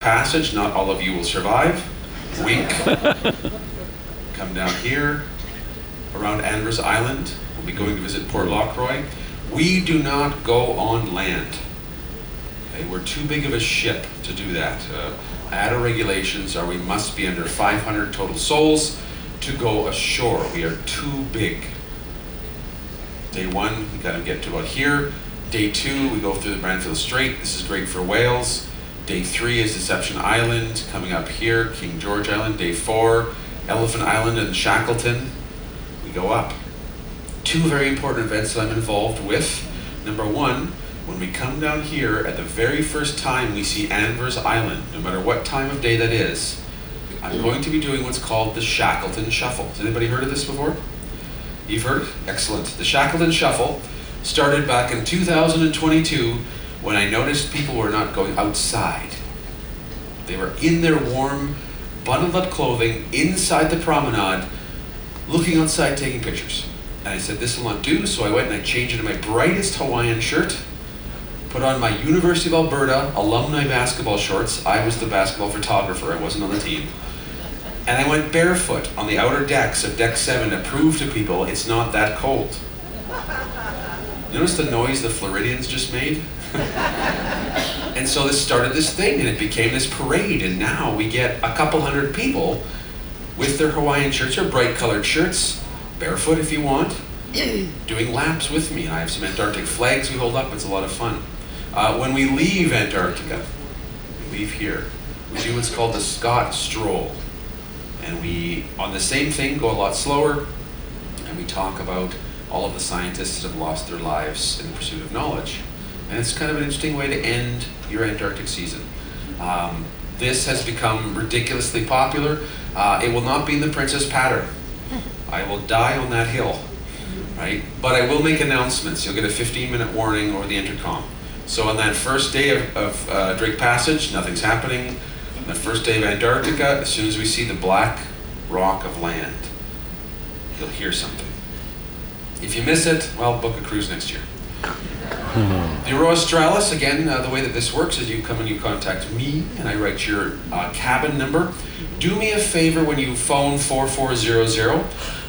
Passage, not all of you will survive. Wink. Come down here, around Andros Island. We'll be going to visit Port Lockroy. We do not go on land. Okay, we're too big of a ship to do that. ADA regulations are we must be under 500 total souls to go ashore. We are too big. Day one, we gotta get to about here. Day two, we go through the Brandfield Strait. This is great for whales. Day three is Deception Island, coming up here, King George Island. Day four, Elephant Island and Shackleton. We go up. Two very important events that I'm involved with. Number one, when we come down here, at the very first time we see Andros Island, no matter what time of day that is, I'm going to be doing what's called the Shackleton Shuffle. Has anybody heard of this before? You've heard? Excellent. The Shackleton Shuffle started back in 2022 when I noticed people were not going outside. They were in their warm, bundled up clothing inside the promenade, looking outside, taking pictures. And I said, this will not do, so I went and I changed into my brightest Hawaiian shirt, put on my University of Alberta alumni basketball shorts. I was the basketball photographer, I wasn't on the team. And I went barefoot on the outer decks of Deck 7 to prove to people it's not that cold. Notice the noise the Floridians just made? And so this started this thing, and it became this parade, and now we get a couple hundred people with their Hawaiian shirts or bright colored shirts, barefoot if you want, doing laps with me. And I have some Antarctic flags we hold up. It's a lot of fun. When we leave Antarctica, we leave here, we do what's called the Scott Stroll. And we, on the same thing, go a lot slower, and we talk about all of the scientists that have lost their lives in the pursuit of knowledge. And it's kind of an interesting way to end your Antarctic season. This has become ridiculously popular. It will not be in the Princess pattern. I will die on that hill, right? But I will make announcements. You'll get a 15-minute warning over the intercom. So on that first day of Drake Passage, nothing's happening. On the first day of Antarctica, as soon as we see the black rock of land, you'll hear something. If you miss it, well, book a cruise next year. The Aurora Australis, again, the way that this works is you come and you contact me and I write your cabin number. Do me a favor when you phone 4400.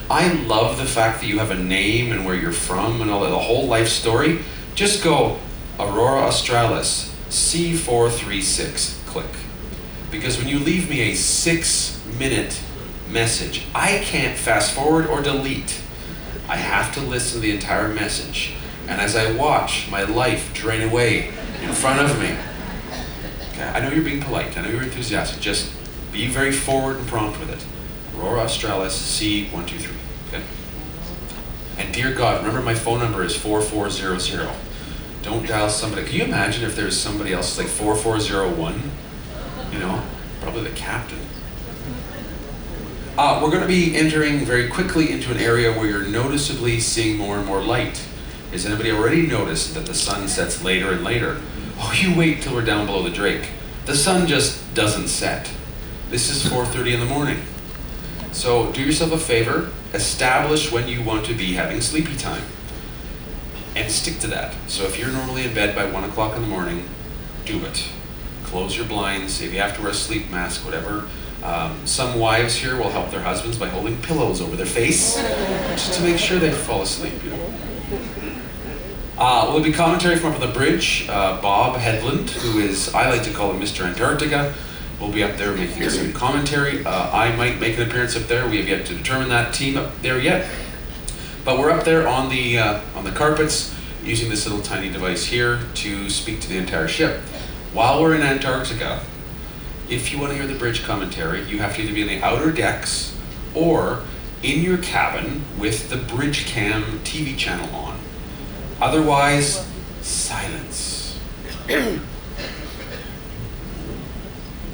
I love the fact that you have a name and where you're from and all that, the whole life story. Just go Aurora Australis C436, click. Because when you leave me a 6-minute message, I can't fast forward or delete. I have to listen to the entire message. And as I watch my life drain away in front of me, okay, I know you're being polite, I know you're enthusiastic, just be very forward and prompt with it. Aurora Australis C123, okay? And dear God, remember my phone number is 4400. Don't dial somebody. Can you imagine if there's somebody else like 4401? You know, probably the captain. We're going to be entering very quickly into an area where you're noticeably seeing more and more light. Has anybody already noticed that the sun sets later and later? Oh, you wait till we're down below the Drake. The sun just doesn't set. This is 4:30 in the morning. So do yourself a favor, establish when you want to be having sleepy time, and stick to that. So if you're normally in bed by 1 o'clock in the morning, do it. Close your blinds, if you have to wear a sleep mask, whatever. Some wives here will help their husbands by holding pillows over their face, just to make sure they fall asleep, you know. Will be commentary from up on the bridge. Bob Headland, who is, I like to call him Mr. Antarctica, will be up there making some commentary. I might make an appearance up there. We have yet to determine that team up there yet. But we're up there on the carpets using this little tiny device here to speak to the entire ship. While we're in Antarctica, if you want to hear the bridge commentary, you have to either be in the outer decks or in your cabin with the bridge cam TV channel on. Otherwise, silence.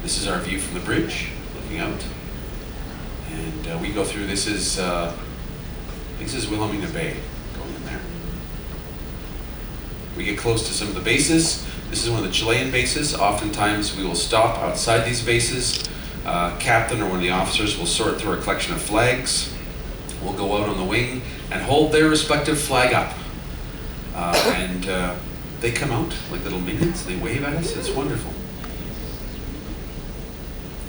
This is our view from the bridge, looking out. And we go through, this is Wilhelmina Bay, going in there. We get close to some of the bases. This is one of the Chilean bases. Oftentimes we will stop outside these bases. Captain or one of the officers will sort through a collection of flags. We'll go out on the wing and hold their respective flag up. And they come out like little minions, they wave at us, it's wonderful.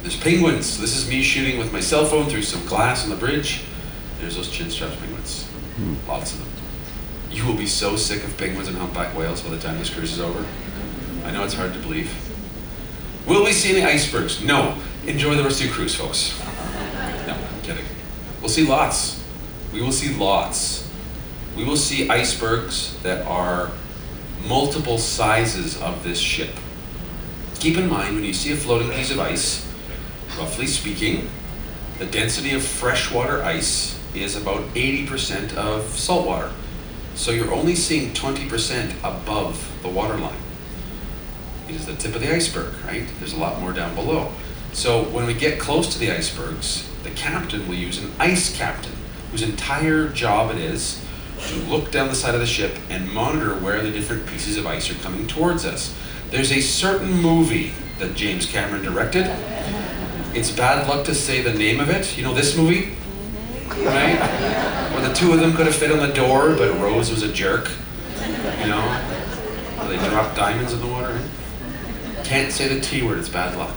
There's penguins. This is me shooting with my cell phone through some glass on the bridge. There's those chin-strapped penguins. Lots of them. You will be so sick of penguins and humpback whales by the time this cruise is over. I know it's hard to believe. Will we see any icebergs? No. Enjoy the rest of your cruise, folks. No, I'm kidding. We'll see lots. We will see lots. We will see icebergs that are multiple sizes of this ship. Keep in mind, when you see a floating piece of ice, roughly speaking, the density of freshwater ice is about 80% of saltwater. So you're only seeing 20% above the waterline. It is the tip of the iceberg, right? There's a lot more down below. So when we get close to the icebergs, the captain will use an ice captain, whose entire job it is to look down the side of the ship and monitor where the different pieces of ice are coming towards us. There's a certain movie that James Cameron directed. It's bad luck to say the name of it. You know this movie? Right? Where the two of them could have fit on the door, but Rose was a jerk. You know? Where they dropped diamonds in the water. Right? Can't say the T word, it's bad luck.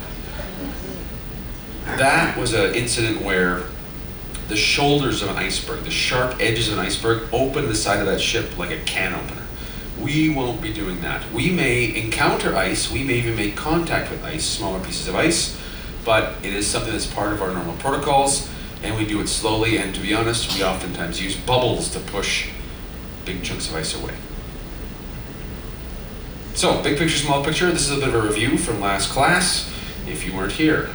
That was an incident where the shoulders of an iceberg, the sharp edges of an iceberg, opened the side of that ship like a can opener. We won't be doing that. We may encounter ice, we may even make contact with ice, smaller pieces of ice, but it is something that's part of our normal protocols, and we do it slowly, and to be honest, we oftentimes use bubbles to push big chunks of ice away. So, big picture, small picture, this is a bit of a review from last class, if you weren't here.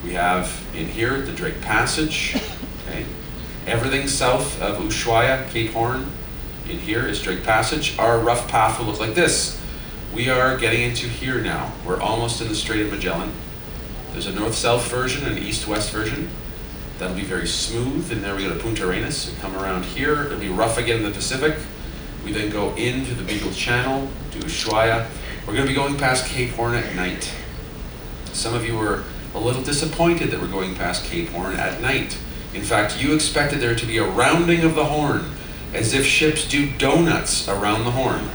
We have in here the Drake Passage, okay? Everything south of Ushuaia, Cape Horn, in here is Drake Passage. Our rough path will look like this. We are getting into here now. We're almost in the Strait of Magellan. There's a north-south version and an east-west version. That'll be very smooth, and there we go to Punta Arenas. We come around here, it'll be rough again in the Pacific. We then go into the Beagle Channel, to Ushuaia. We're gonna be going past Cape Horn at night. Some of you were a little disappointed that we're going past Cape Horn at night. In fact, you expected there to be a rounding of the horn, as if ships do donuts around the horn.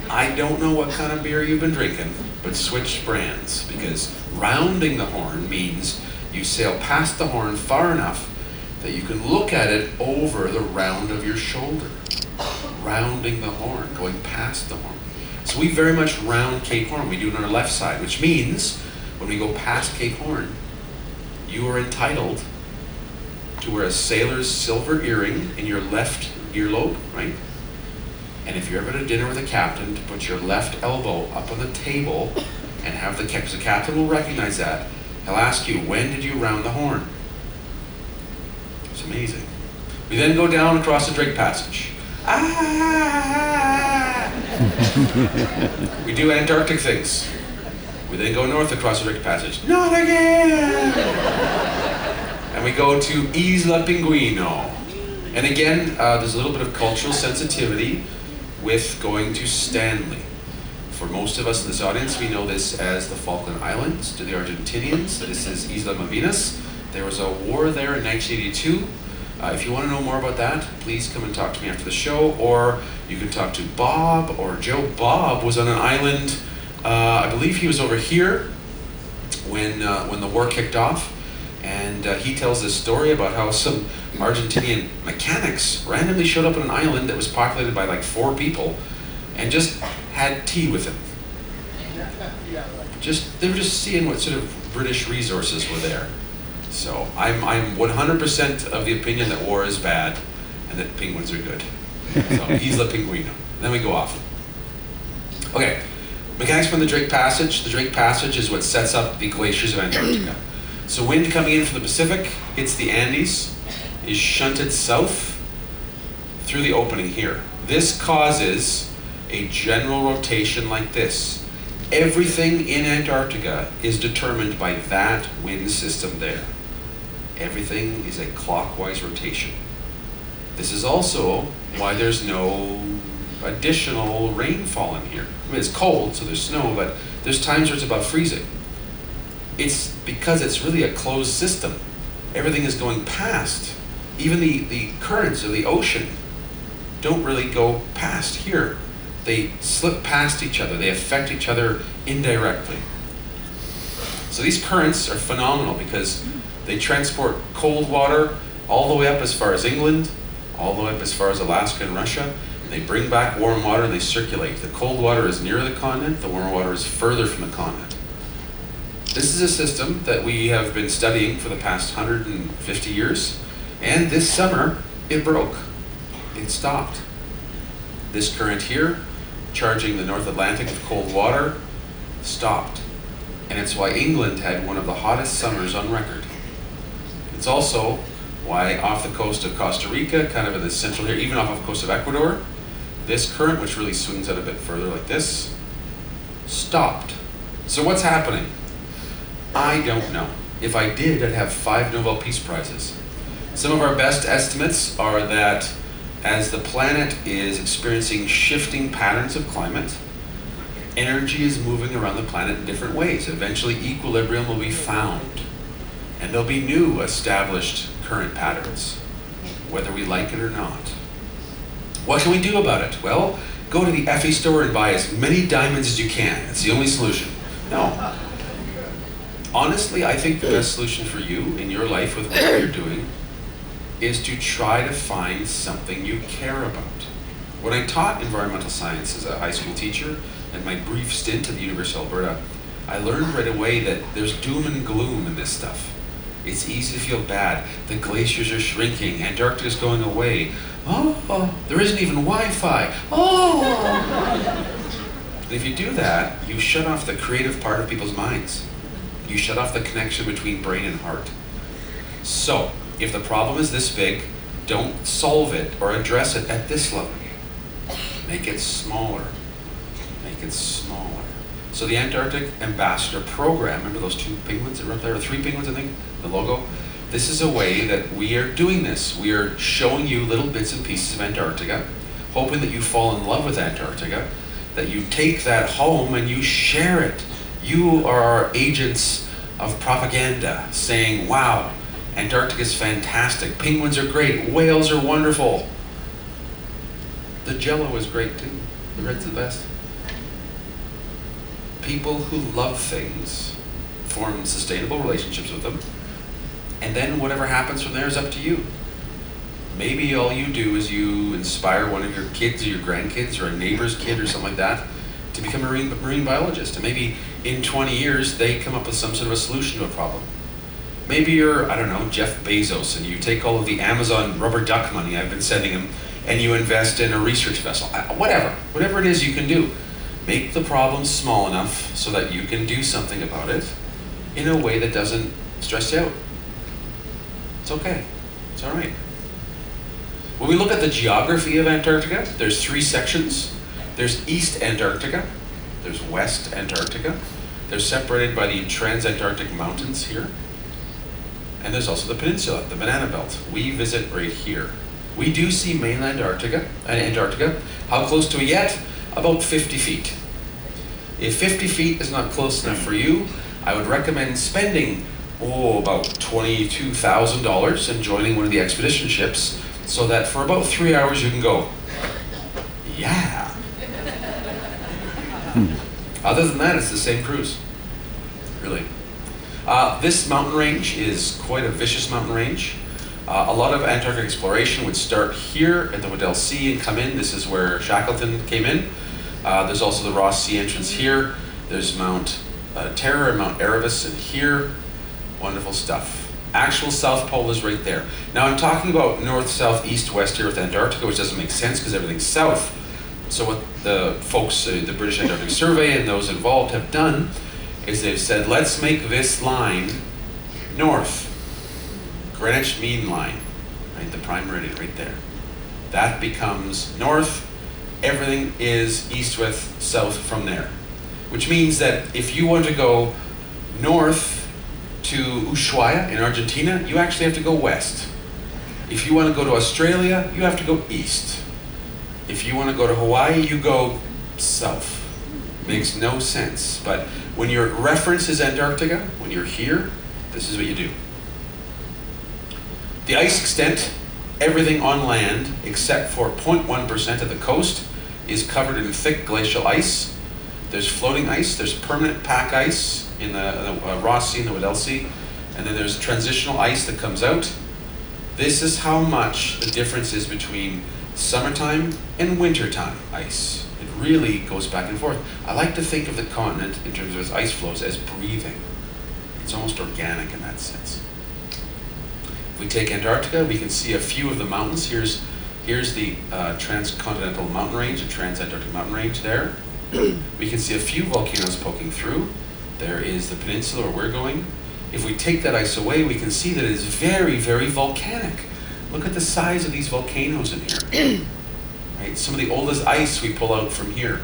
I don't know what kind of beer you've been drinking, but switch brands, because rounding the horn means you sail past the horn far enough that you can look at it over the round of your shoulder. Rounding the horn, going past the horn. So we very much round Cape Horn. We do it on our left side, which means when we go past Cape Horn, you are entitled to wear a sailor's silver earring in your left earlobe, right? And if you're ever at a dinner with a captain, to put your left elbow up on the table and have because the captain will recognize that. He'll ask you, when did you round the horn? It's amazing. We then go down across the Drake Passage. We do Antarctic things. We then go north across the Drake Passage. Not again! And we go to Isla Pinguino. And again, there's a little bit of cultural sensitivity with going to Stanley. For most of us in this audience, we know this as the Falkland Islands. To the Argentinians, this is Isla Malvinas. There was a war there in 1982. If you want to know more about that, please come and talk to me after the show, or you can talk to Bob or Joe. Bob was on an island, I believe he was over here when the war kicked off, and he tells this story about how some Argentinian mechanics randomly showed up on an island that was populated by like 4 people and just had tea with him. They were just seeing what sort of British resources were there. So I'm 100% of the opinion that war is bad and that penguins are good. So Isla Pinguino. Then we go off. Okay, mechanics from the Drake Passage. The Drake Passage is what sets up the glaciers of Antarctica. So wind coming in from the Pacific hits the Andes, is shunted south through the opening here. This causes a general rotation like this. Everything in Antarctica is determined by that wind system there. Everything is a clockwise rotation. This is also why there's no additional rainfall in here. I mean, it's cold, so there's snow, but there's times where it's above freezing. It's because it's really a closed system. Everything is going past. Even the currents of the ocean don't really go past here. They slip past each other. They affect each other indirectly. So these currents are phenomenal because they transport cold water all the way up as far as England, all the way up as far as Alaska and Russia. And they bring back warm water and they circulate. The cold water is near the continent, the warm water is further from the continent. This is a system that we have been studying for the past 150 years, and this summer it broke. It stopped. This current here, charging the North Atlantic with cold water, stopped. And it's why England had one of the hottest summers on record. It's also why off the coast of Costa Rica, kind of in the central here, even off the coast of Ecuador, this current, which really swings out a bit further like this, stopped. So what's happening? I don't know. If I did, I'd have 5 Nobel Peace Prizes. Some of our best estimates are that as the planet is experiencing shifting patterns of climate, energy is moving around the planet in different ways. Eventually, equilibrium will be found, and there'll be new established current patterns, whether we like it or not. What can we do about it? Well, go to the Effie store and buy as many diamonds as you can. It's the only solution. No. Honestly, I think the best solution for you in your life with what you're doing is to try to find something you care about. When I taught environmental science as a high school teacher, and my brief stint at the University of Alberta, I learned right away that there's doom and gloom in this stuff. It's easy to feel bad. The glaciers are shrinking, Antarctica's going away. Oh, there isn't even Wi-Fi. Oh! And if you do that, you shut off the creative part of people's minds. You shut off the connection between brain and heart. So, if the problem is this big, don't solve it or address it at this level. Make it smaller. Make it smaller. So the Antarctic Ambassador Program, remember those 2 penguins that were up there, or 3 penguins I think, the logo? This is a way that we are doing this. We are showing you little bits and pieces of Antarctica, hoping that you fall in love with Antarctica, that you take that home and you share it. You are our agents of propaganda, saying, wow, Antarctica is fantastic, penguins are great, whales are wonderful. The Jello is great too, the red's the best. People who love things form sustainable relationships with them, and then whatever happens from there is up to you. Maybe all you do is you inspire one of your kids or your grandkids or a neighbor's kid or something like that to become a marine biologist, and maybe in 20 years they come up with some sort of a solution to a problem. Maybe you're, I don't know, Jeff Bezos, and you take all of the Amazon rubber duck money I've been sending him and you invest in a research vessel. Whatever it is you can do. Make the problem small enough so that you can do something about it in a way that doesn't stress you out. It's okay. It's all right. When we look at the geography of Antarctica, there's 3 sections. There's East Antarctica, there's West Antarctica. They're separated by the Transantarctic Mountains here. And there's also the peninsula, the Banana Belt. We visit right here. We do see mainland Antarctica. How close to it yet? About 50 feet. If 50 feet is not close enough for you, I would recommend spending, about $22,000 and joining one of the expedition ships so that for about 3 hours you can go, yeah. Other than that, it's the same cruise, really. This mountain range is quite a vicious mountain range. A lot of Antarctic exploration would start here at the Weddell Sea and come in. This is where Shackleton came in. There's also the Ross Sea entrance here. There's Mount Terror and Mount Erebus in here. Wonderful stuff. Actual South Pole is right there. Now I'm talking about north, south, east, west here with Antarctica, which doesn't make sense because everything's south. So what the folks, the British Antarctic Survey and those involved have done is they've said, let's make this line north. Greenwich Mean Line, right? The prime meridian right there. That becomes north. Everything is east with south from there. Which means that if you want to go north to Ushuaia in Argentina, you actually have to go west. If you want to go to Australia, you have to go east. If you want to go to Hawaii, you go south. Makes no sense. But when your reference is Antarctica, when you're here, this is what you do. The ice extent, everything on land except for 0.1% of the coast is covered in thick glacial ice. There's floating ice, there's permanent pack ice, in the Ross Sea and the Weddell Sea, and then there's transitional ice that comes out. This is how much the difference is between summertime and wintertime ice. It really goes back and forth. I like to think of the continent in terms of its ice flows as breathing. It's almost organic in that sense. If we take Antarctica, we can see a few of the mountains. Here's the transcontinental mountain range, the transantarctic mountain range there. We can see a few volcanoes poking through. There is the peninsula where we're going. If we take that ice away, we can see that it is very, very volcanic. Look at the size of these volcanoes in here. Right? Some of the oldest ice we pull out from here.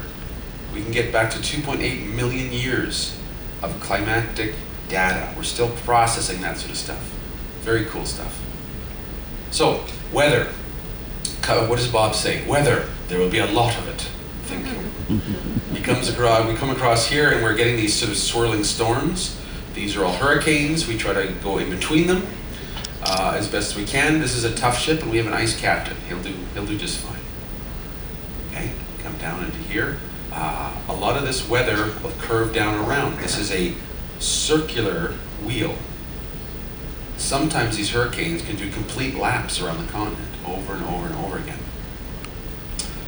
We can get back to 2.8 million years of climatic data. We're still processing that sort of stuff. Very cool stuff. So, weather. What does Bob say? Weather. There will be a lot of it. Thank you. We come across here and we're getting these sort of swirling storms. These are all hurricanes. We try to go in between them as best we can. This is a tough ship and we have an ice captain. He'll do just fine. Okay, come down into here. A lot of this weather will curve down around. This is a circular wheel. Sometimes these hurricanes can do complete laps around the continent over and over and over again.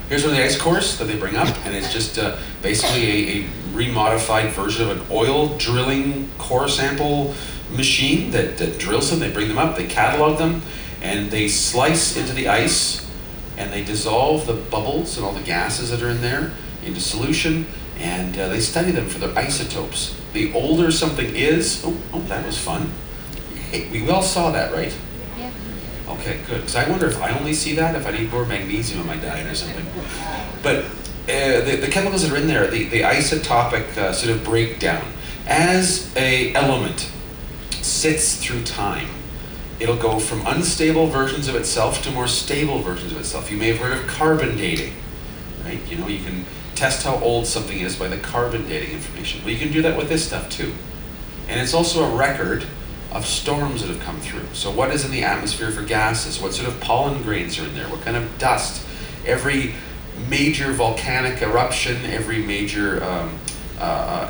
Here's one of the ice cores that they bring up, and it's just basically a remodified version of an oil drilling core sample machine that drills them. They bring them up, they catalog them, and they slice into the ice, and they dissolve the bubbles and all the gases that are in there into solution, and they study them for their isotopes. The older something is, oh, that was fun. Hey, we all saw that, right? Yeah. Okay, good. Because I wonder if I only see that, if I need more magnesium in my diet or something. But the chemicals that are in there, the isotopic sort of breakdown, as a element sits through time, it'll go from unstable versions of itself to more stable versions of itself. You may have heard of carbon dating, right? You know, you can test how old something is by the carbon dating information. Well, you can do that with this stuff too. And it's also a record of storms that have come through. So what is in the atmosphere for gases? What sort of pollen grains are in there? What kind of dust? Every major volcanic eruption, every major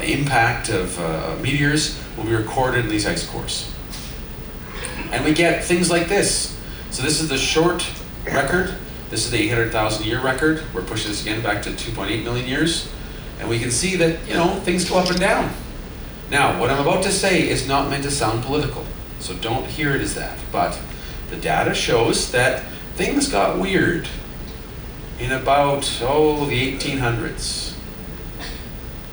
impact of meteors will be recorded in these ice cores. And we get things like this. So this is the short record. This is the 800,000 year record. We're pushing this again back to 2.8 million years. And we can see that, you know, things go up and down. Now, what I'm about to say is not meant to sound political, so don't hear it as that. But the data shows that things got weird in about, the 1800s.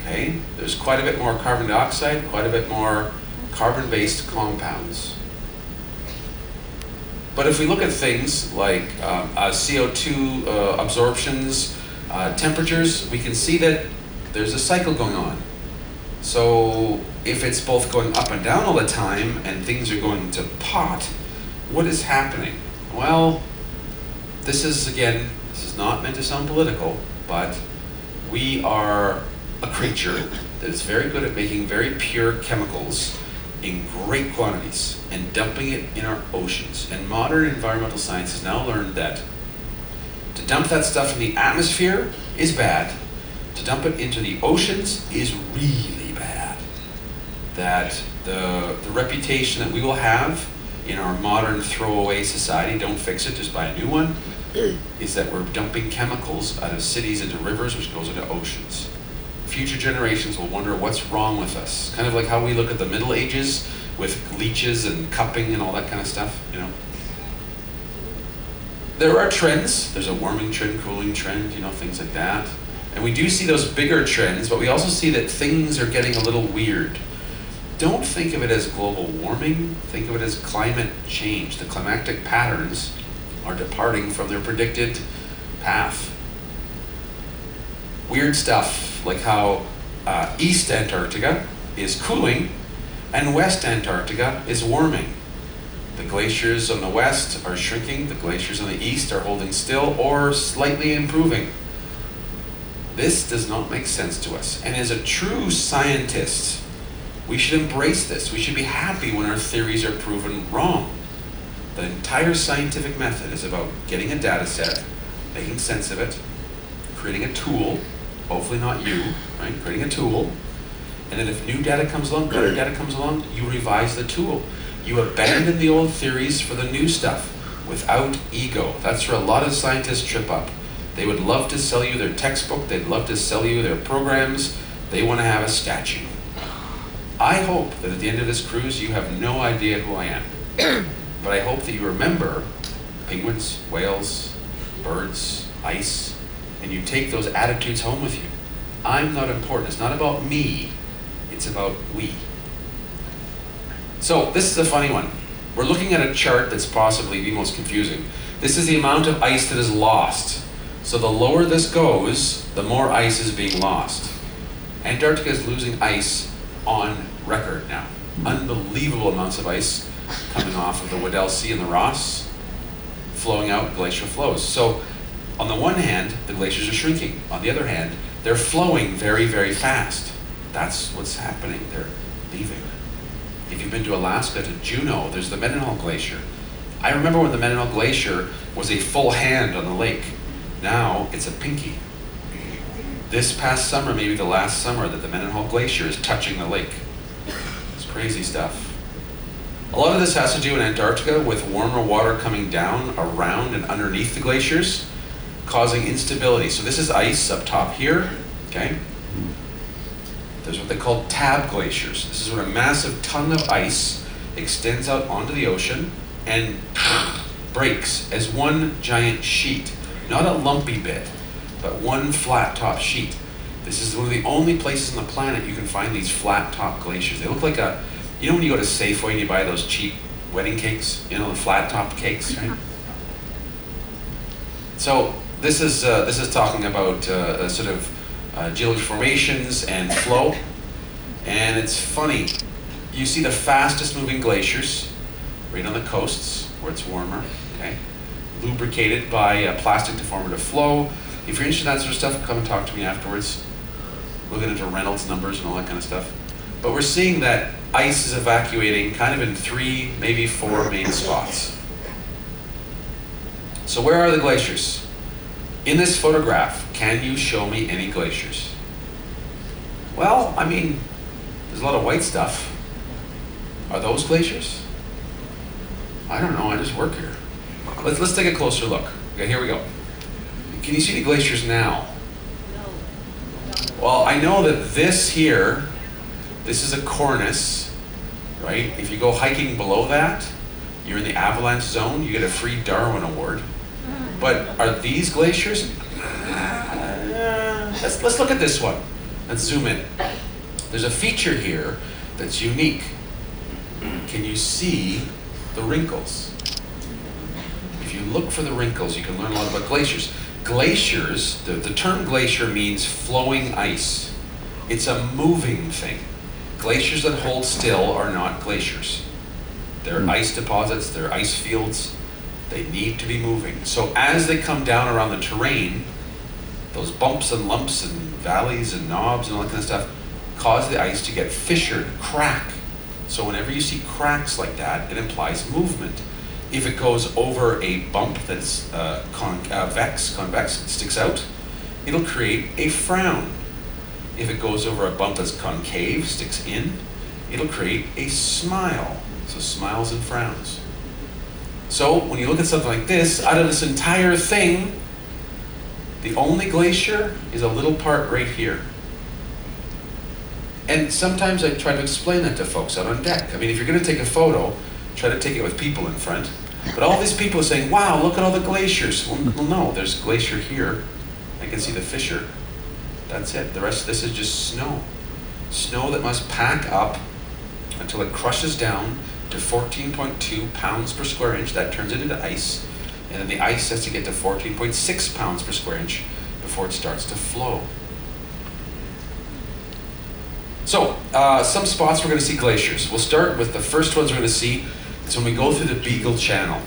Okay? There's quite a bit more carbon dioxide, quite a bit more carbon-based compounds. But if we look at things like CO2 absorptions, temperatures, we can see that there's a cycle going on. So if it's both going up and down all the time and things are going to pot, what is happening? Well, this is not meant to sound political, but we are a creature that is very good at making very pure chemicals in great quantities and dumping it in our oceans. And modern environmental science has now learned that to dump that stuff in the atmosphere is bad. To dump it into the oceans is really bad. That the reputation that we will have in our modern throwaway society, don't fix it, just buy a new one, is that we're dumping chemicals out of cities into rivers, which goes into oceans. Future generations will wonder what's wrong with us. Kind of like how we look at the Middle Ages with leeches and cupping and all that kind of stuff, you know. There are trends. There's a warming trend, cooling trend, you know, things like that. And we do see those bigger trends, but we also see that things are getting a little weird. Don't think of it as global warming, think of it as climate change. The climatic patterns are departing from their predicted path. Weird stuff, like how East Antarctica is cooling and West Antarctica is warming. The glaciers on the west are shrinking, the glaciers on the east are holding still or slightly improving. This does not make sense to us. And as a true scientist, we should embrace this. We should be happy when our theories are proven wrong. The entire scientific method is about getting a data set, making sense of it, creating a tool, hopefully not you, right? Creating a tool, And then if new data comes along, better data comes along, you revise the tool. You abandon the old theories for the new stuff without ego. That's where a lot of scientists trip up. They would love to sell you their textbook, they'd love to sell you their programs, they want to have a statue. I hope that at the end of this cruise you have no idea who I am. But I hope that you remember penguins, whales, birds, ice, and you take those attitudes home with you. I'm not important. It's not about me. It's about we. So this is a funny one. We're looking at a chart that's possibly the most confusing. This is the amount of ice that is lost. So the lower this goes, the more ice is being lost. Antarctica is losing ice on record now. Unbelievable amounts of ice coming off of the Weddell Sea and the Ross, flowing out glacier flows. So on the one hand, the glaciers are shrinking. On the other hand, they're flowing very, very fast. That's what's happening. They're leaving. If you've been to Alaska, to Juneau, there's the Mendenhall Glacier. I remember when the Mendenhall Glacier was a full hand on the lake. Now it's a pinky. This past summer, maybe the last summer, that the Mendenhall Glacier is touching the lake. It's crazy stuff. A lot of this has to do in Antarctica with warmer water coming down around and underneath the glaciers, causing instability. So this is ice up top here, okay? There's what they call tab glaciers. This is when a massive tongue of ice extends out onto the ocean and breaks as one giant sheet. Not a lumpy bit, but one flat top sheet. This is one of the only places on the planet you can find these flat top glaciers. They look like a, you know when you go to Safeway and you buy those cheap wedding cakes, you know, the flat top cakes, right? So this is talking about sort of geologic formations and flow. And it's funny, you see the fastest moving glaciers right on the coasts where it's warmer, okay? Lubricated by plastic deformative flow. If you're interested in that sort of stuff, come and talk to me afterwards. We'll get into Reynolds numbers and all that kind of stuff. But we're seeing that ice is evacuating kind of in 3, maybe 4 main spots. So where are the glaciers? In this photograph, can you show me any glaciers? Well, I mean, there's a lot of white stuff. Are those glaciers? I don't know, I just work here. Let's take a closer look. Okay, here we go. Can you see the glaciers now? Well, I know that this here, this is a cornice, right? If you go hiking below that, you're in the avalanche zone, you get a free Darwin Award. But are these glaciers? Let's look at this one. Let's zoom in. There's a feature here that's unique. Can you see the wrinkles? If you look for the wrinkles, you can learn a lot about glaciers. Glaciers, the term glacier means flowing ice. It's a moving thing. Glaciers that hold still are not glaciers. They're ice deposits, they're ice fields. They need to be moving. So as they come down around the terrain, those bumps and lumps and valleys and knobs and all that kind of stuff cause the ice to get fissured, crack. So whenever you see cracks like that, it implies movement. If it goes over a bump that's convex, sticks out, it'll create a frown. If it goes over a bump that's concave, sticks in, it'll create a smile. So smiles and frowns. So when you look at something like this, out of this entire thing, the only glacier is a little part right here. And sometimes I try to explain that to folks out on deck. I mean, if you're going to take a photo, try to take it with people in front. But all these people are saying, wow, look at all the glaciers. Well, no, there's glacier here. I can see the fissure. That's it. The rest of this is just snow. Snow that must pack up until it crushes down to 14.2 pounds per square inch. That turns it into ice. And then the ice has to get to 14.6 pounds per square inch before it starts to flow. So, some spots we're going to see glaciers. We'll start with the first ones we're going to see. It's when we go through the Beagle Channel.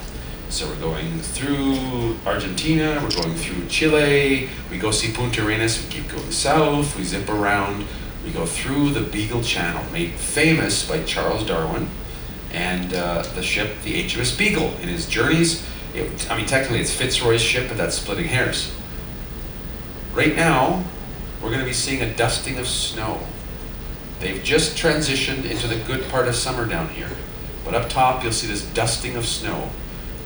So we're going through Argentina, we're going through Chile, we go see Punta Arenas, we keep going south, we zip around, we go through the Beagle Channel, made famous by Charles Darwin and the ship, the HMS Beagle. In his journeys, technically it's Fitzroy's ship, but that's splitting hairs. Right now, we're going to be seeing a dusting of snow. They've just transitioned into the good part of summer down here. But up top, you'll see this dusting of snow.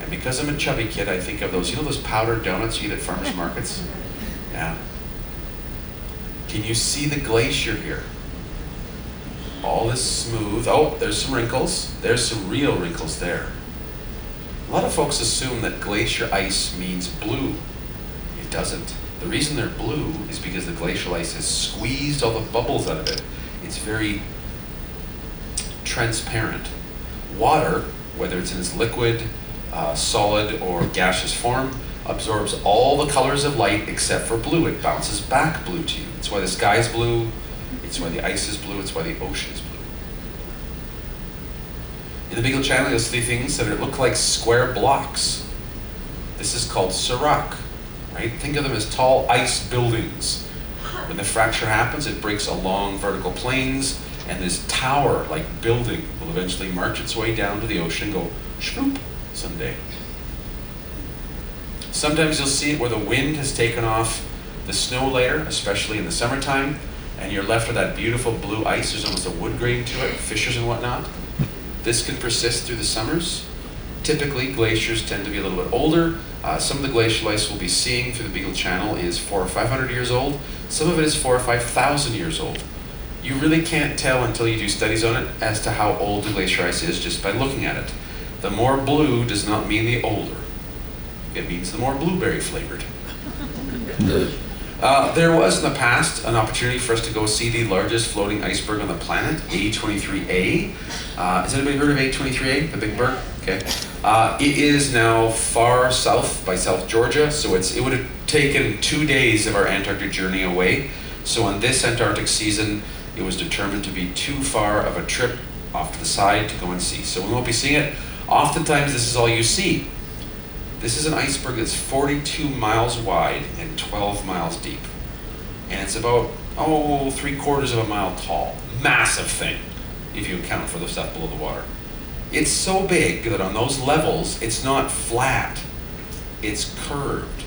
And because I'm a chubby kid, I think of those, you know those powdered donuts you eat at farmers markets? Yeah. Can you see the glacier here? All is smooth. Oh, there's some wrinkles. There's some real wrinkles there. A lot of folks assume that glacier ice means blue. It doesn't. The reason they're blue is because the glacial ice has squeezed all the bubbles out of it. It's very transparent. Water, whether it's in its liquid, solid, or gaseous form, absorbs all the colors of light except for blue. It bounces back blue to you. It's why the sky is blue. It's why the ice is blue. It's why the ocean is blue. In the Beagle Channel, you'll see things that look like square blocks. This is called serac, right? Think of them as tall ice buildings. When the fracture happens, it breaks along vertical planes, and this tower-like building will eventually march its way down to the ocean and go shroop someday. Sometimes you'll see it where the wind has taken off the snow layer, especially in the summertime, and you're left with that beautiful blue ice. There's almost a wood grain to it, fissures and whatnot. This can persist through the summers. Typically, glaciers tend to be a little bit older. Some of the glacial ice we'll be seeing through the Beagle Channel is 400 or 500 years old. Some of it is 4,000 or 5,000 years old. You really can't tell until you do studies on it as to how old the glacier ice is just by looking at it. The more blue does not mean the older. It means the more blueberry flavored. There was in the past an opportunity for us to go see the largest floating iceberg on the planet, A23A. Has anybody heard of A23A, the big berg? Okay. It is now far south by South Georgia, so it would have taken 2 days of our Antarctic journey away. So on this Antarctic season, it was determined to be too far of a trip off to the side to go and see. So we won't be seeing it. Oftentimes, this is all you see. This is an iceberg that's 42 miles wide and 12 miles deep. And it's about, 3/4 of a mile tall. Massive thing, if you account for the stuff below the water. It's so big that on those levels, it's not flat. It's curved,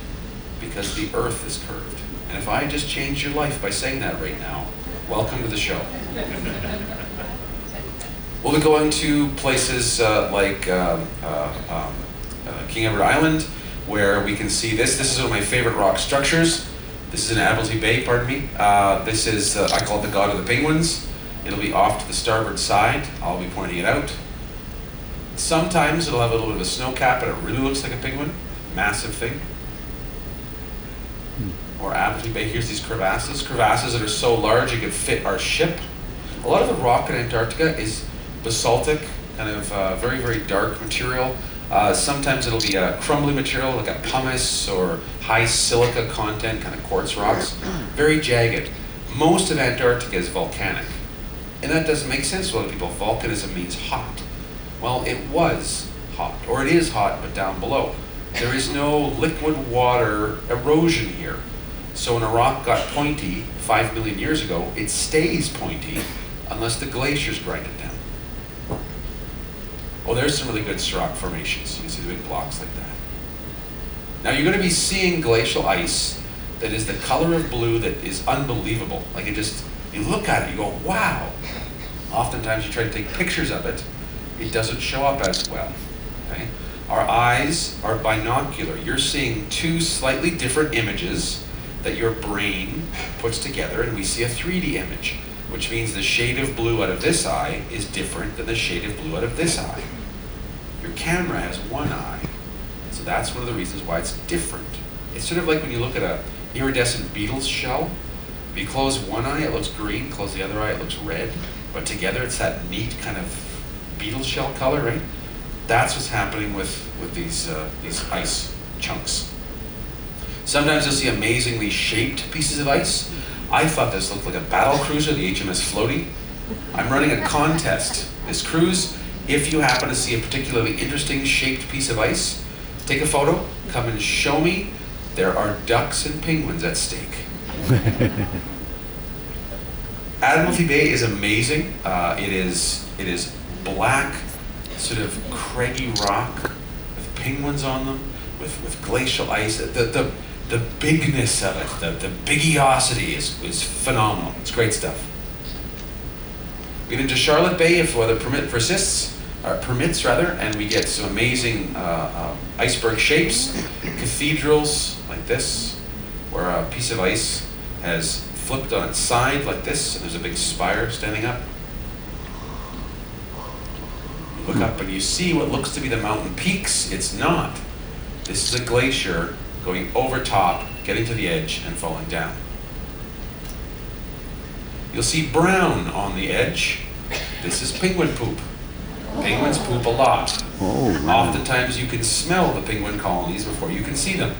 because the Earth is curved. And if I just changed your life by saying that right now, welcome to the show. We'll be going to places like King Edward Island, where we can see this. This is one of my favorite rock structures. This is in Admiralty Bay, pardon me. This is, I call it the God of the Penguins. It'll be off to the starboard side. I'll be pointing it out. Sometimes it'll have a little bit of a snow cap, and it really looks like a penguin. Massive thing. Or Admiralty Bay, here's these crevasses. Crevasses that are so large you could fit our ship. A lot of the rock in Antarctica is basaltic, kind of very, very dark material. Sometimes it'll be a crumbly material like a pumice or high silica content, kind of quartz rocks. Very jagged. Most of Antarctica is volcanic. And that doesn't make sense to a lot of people. Volcanism means hot. Well, it was hot, or it is hot, but down below. There is no liquid water erosion here. So when a rock got pointy 5 million years ago, it stays pointy unless the glaciers grind it down. Oh, there's some really good rock formations. You can see the big blocks like that. Now you're going to be seeing glacial ice that is the color of blue that is unbelievable. Like you look at it, you go, wow. Oftentimes you try to take pictures of it, it doesn't show up as well. Okay? Our eyes are binocular. You're seeing two slightly different images that your brain puts together, and we see a 3D image, which means the shade of blue out of this eye is different than the shade of blue out of this eye. Your camera has one eye, so that's one of the reasons why it's different. It's sort of like when you look at an iridescent beetle's shell. If you close one eye, it looks green, close the other eye, it looks red, but together it's that neat kind of beetle shell color, right? That's what's happening with these ice chunks. Sometimes you'll see amazingly shaped pieces of ice. I thought this looked like a battle cruiser, the HMS Floaty. I'm running a contest. This cruise, if you happen to see a particularly interesting shaped piece of ice, take a photo, come and show me. There are ducks and penguins at stake. Admiralty Bay is amazing. It is black, sort of craggy rock with penguins on them, with glacial ice. The bigness of it, the bigiosity is phenomenal. It's great stuff. We get into Charlotte Bay if weather permits, and we get some amazing iceberg shapes, cathedrals like this, where a piece of ice has flipped on its side like this, and there's a big spire standing up. You look up and you see what looks to be the mountain peaks. It's not. This is a glacier going over top, getting to the edge, and falling down. You'll see brown on the edge. This is penguin poop. Penguins poop a lot. Oh, wow. Oftentimes you can smell the penguin colonies before you can see them.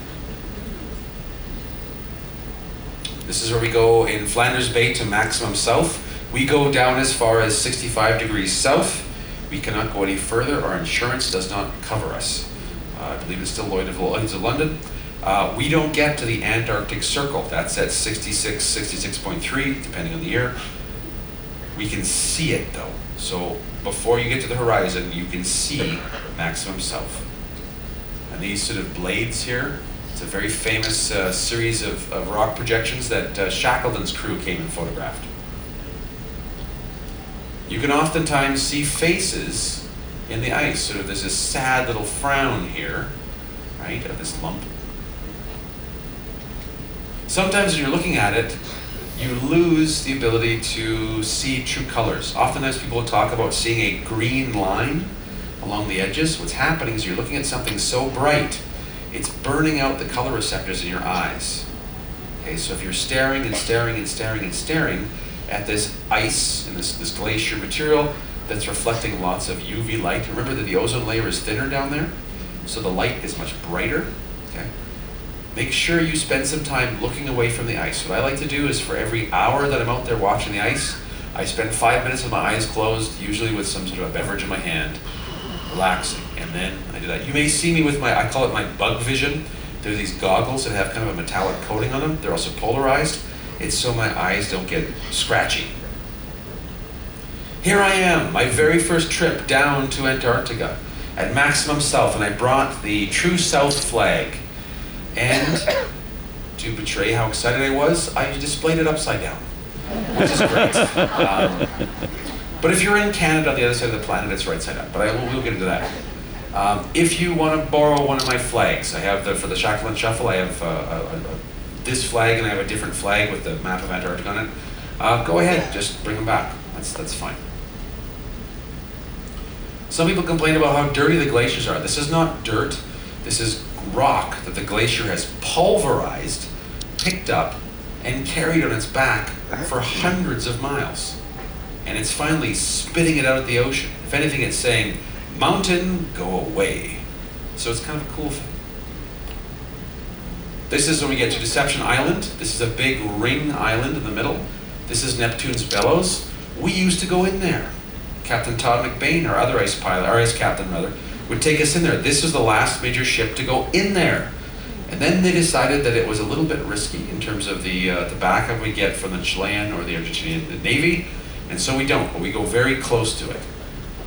This is where we go in Flanders Bay to maximum south. We go down as far as 65 degrees south. We cannot go any further. Our insurance does not cover us. I believe it's still Lloyd's of London. We don't get to the Antarctic Circle. That's at 66, 66.3, depending on the year. We can see it though. So before you get to the horizon, you can see maximum south. And these sort of blades here, it's a very famous series of rock projections that Shackleton's crew came and photographed. You can oftentimes see faces in the ice. Sort of there's this sad little frown here, right, of this lump. Sometimes when you're looking at it, you lose the ability to see true colors. Oftentimes people talk about seeing a green line along the edges. What's happening is you're looking at something so bright, it's burning out the color receptors in your eyes. Okay, so if you're staring and staring and staring and staring at this ice and this glacier material that's reflecting lots of UV light, remember that the ozone layer is thinner down there, so the light is much brighter. Okay? Make sure you spend some time looking away from the ice. What I like to do is for every hour that I'm out there watching the ice, I spend 5 minutes with my eyes closed, usually with some sort of a beverage in my hand, relaxing, and then I do that. You may see me with I call it my bug vision. There are these goggles that have kind of a metallic coating on them. They're also polarized. It's so my eyes don't get scratchy. Here I am, my very first trip down to Antarctica at maximum south, and I brought the True South flag. And to betray how excited I was, I displayed it upside down, which is great. But if you're in Canada on the other side of the planet, it's right side up. But we'll get into that. If you want to borrow one of my flags, I have for the Shackleton Shuffle, I have this flag, and I have a different flag with the map of Antarctica on it. Go ahead, just bring them back. That's fine. Some people complain about how dirty the glaciers are. This is not dirt. This is rock that the glacier has pulverized, picked up, and carried on its back for hundreds of miles. And it's finally spitting it out at the ocean. If anything, it's saying, mountain, go away. So it's kind of a cool thing. This is when we get to Deception Island. This is a big ring island in the middle. This is Neptune's Bellows. We used to go in there. Captain Todd McBain, our other ice pilot, our ice captain rather, would take us in there. This was the last major ship to go in there. And then they decided that it was a little bit risky in terms of the backup we get from the Chilean or the Argentinian Navy, and so we don't, but we go very close to it.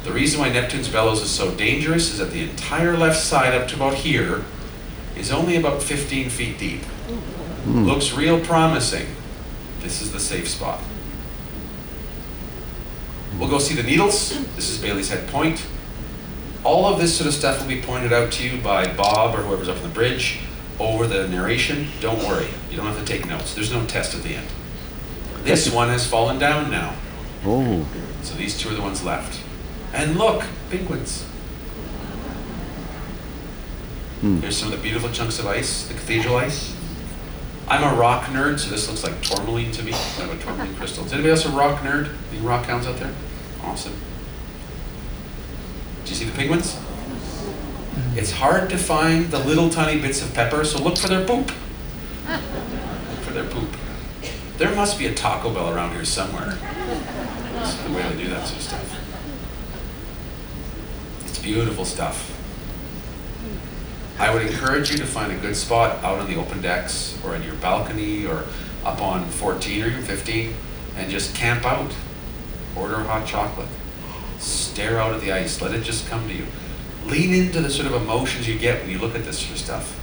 The reason why Neptune's Bellows is so dangerous is that the entire left side up to about here is only about 15 feet deep. Looks real promising. This is the safe spot. We'll go see the Needles. This is Bailey's Head Point. All of this sort of stuff will be pointed out to you by Bob or whoever's up on the bridge over the narration. Don't worry, you don't have to take notes. There's no test at the end. This one has fallen down now. Oh. So these two are the ones left. And look, penguins. Here's some of the beautiful chunks of ice, the cathedral ice. I'm a rock nerd, so this looks like tourmaline to me. I have a tourmaline crystal. Is anybody else a rock nerd? Any rock hounds out there? Awesome. Do you see the penguins? It's hard to find the little tiny bits of pepper, so look for their poop. Look for their poop. There must be a Taco Bell around here somewhere. That's the way to do that sort of stuff. It's beautiful stuff. I would encourage you to find a good spot out on the open decks or on your balcony or up on 14 or even 15 and just camp out. Order a hot chocolate. Stare out at the ice. Let it just come to you. Lean into the sort of emotions you get when you look at this sort of stuff.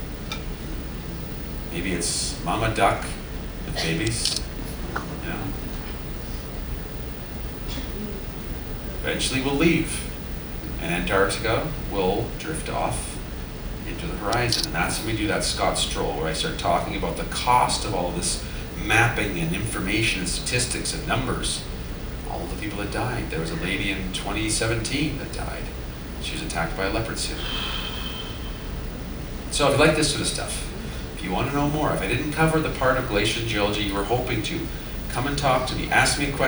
Maybe it's mama duck with babies. You know. eventually will leave, and Antarctica will drift off into the horizon. And that's when we do that Scott stroll, where I start talking about the cost of all this mapping and information and statistics and numbers. All of the people that died. There was a lady in 2017 that died. She was attacked by a leopard seal. So if you like this sort of stuff, if you want to know more, if I didn't cover the part of glacier geology you were hoping to, come and talk to me, ask me a question.